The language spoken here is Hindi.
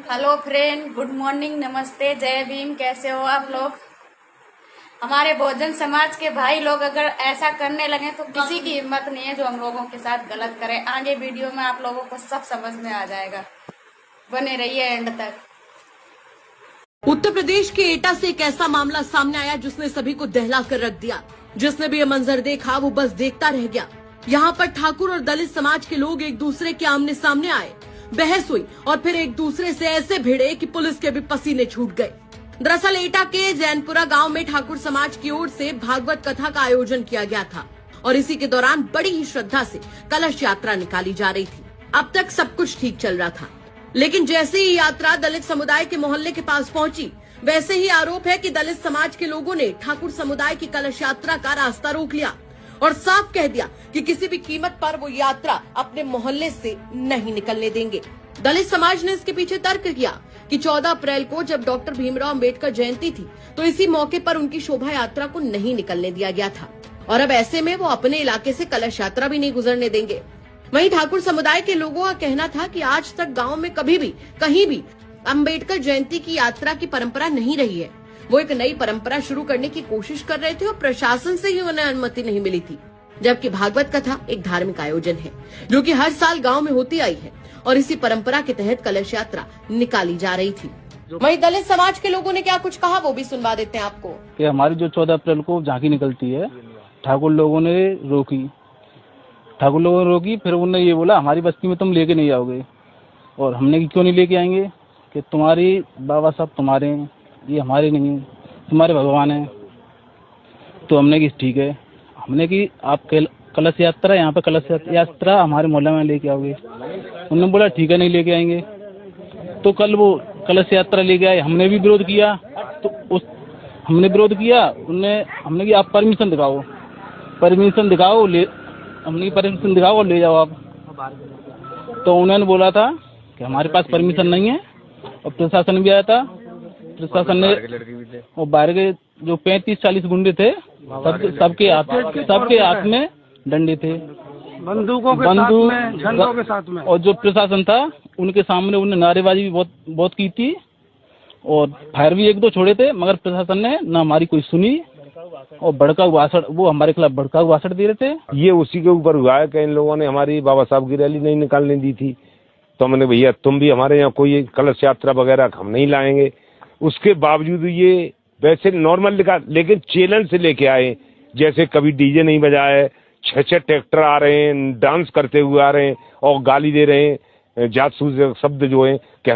हेलो फ्रेंड, गुड मॉर्निंग, नमस्ते, जय भीम। कैसे हो आप लोग? हमारे बहुजन समाज के भाई लोग अगर ऐसा करने लगे तो किसी की हिम्मत नहीं है जो हम लोगों के साथ गलत करे। आगे वीडियो में आप लोगों को सब समझ में आ जाएगा, बने रहिए एंड तक। उत्तर प्रदेश के एटा से एक ऐसा मामला सामने आया जिसने सभी को दहला कर रख दिया। जिसने भी ये मंजर देखा वो बस देखता रह गया। यहाँ पर ठाकुर और दलित समाज के लोग एक दूसरे के आमने सामने आए, बहस हुई और फिर एक दूसरे से ऐसे भिड़े कि पुलिस के भी पसीने छूट गए। दरअसल एटा के जैनपुरा गांव में ठाकुर समाज की ओर से भागवत कथा का आयोजन किया गया था और इसी के दौरान बड़ी ही श्रद्धा से कलश यात्रा निकाली जा रही थी। अब तक सब कुछ ठीक चल रहा था, लेकिन जैसे ही यात्रा दलित समुदाय के मोहल्ले के पास पहुंची, वैसे ही आरोप है कि दलित समाज के लोगों ने ठाकुर समुदाय की कलश यात्रा का रास्ता रोक लिया और साफ कह दिया कि किसी भी कीमत पर वो यात्रा अपने मोहल्ले से नहीं निकलने देंगे। दलित समाज ने इसके पीछे तर्क किया कि 14 अप्रैल को जब डॉक्टर भीमराव अंबेडकर जयंती थी तो इसी मौके पर उनकी शोभा यात्रा को नहीं निकलने दिया गया था और अब ऐसे में वो अपने इलाके से कलश यात्रा भी नहीं गुजरने देंगे। वहीं ठाकुर समुदाय के लोगों का कहना था कि आज तक गांव में कभी भी कहीं भी अंबेडकर जयंती की यात्रा की परंपरा नहीं रही है। वो एक नई परंपरा शुरू करने की कोशिश कर रहे थे और प्रशासन से ही उन्हें अनुमति नहीं मिली थी। जबकि भागवत कथा एक धार्मिक आयोजन है जो कि हर साल गांव में होती आई है और इसी परंपरा के तहत कलश यात्रा निकाली जा रही थी। वहीं दलित समाज के लोगों ने क्या कुछ कहा वो भी सुनवा देते हैं आपको। कि हमारी जो 14 अप्रैल को झांकी निकलती है, ठाकुर लोगों ने रोकी। फिर उन्होंने ये बोला हमारी बस्ती में तुम लेके नहीं आओगे। और हमने कि क्यों नहीं लेके आएंगे, कि तुम्हारी बाबा साहब तुम्हारे हैं, ये हमारे नहीं हैं, तुम्हारे भगवान हैं। तो हमने कि ठीक है, हमने कि आप कलश यात्रा यहाँ पे कलश यात्रा हमारे मोहल्ले में लेके आओगे। उन्होंने बोला ठीक है, नहीं लेके आएंगे। तो कल वो कलश यात्रा लेके आए, हमने भी विरोध किया। तो हमने विरोध किया, हमने कि आप परमिशन दिखाओ हमने परमिशन दिखाओ और ले जाओ आप। तो उन्होंने बोला था कि हमारे पास परमिशन नहीं है। और प्रशासन भी आया था, प्रशासन ने और बाहर के जो 35-40 गुंडे थे सबके हाथ में डंडे थे, बंदूक झंडों के साथ में। और जो प्रशासन था उनके सामने उन्होंने नारेबाजी भी बहुत की थी और फायर भी 1-2 छोड़े थे, मगर प्रशासन ने ना हमारी कोई सुनी और भड़काऊ भाषण, वो हमारे खिलाफ भड़काऊ भाषण दे रहे थे। ये उसी के ऊपर हुआ है कि इन लोगों ने हमारी बाबा साहब की रैली नहीं निकालने दी थी। तो हमने भैया तुम भी हमारे यहाँ कोई कलश यात्रा वगैरह हम नहीं लाएंगे। उसके बावजूद ये वैसे नॉर्मल लिखा, लेकिन चैलेंज से लेके आए। जैसे कभी डीजे नहीं बजाए, 6 ट्रैक्टर आ रहे हैं, डांस करते हुए आ रहे हैं और गाली दे रहे हैं, जात सूज शब्द जो है कि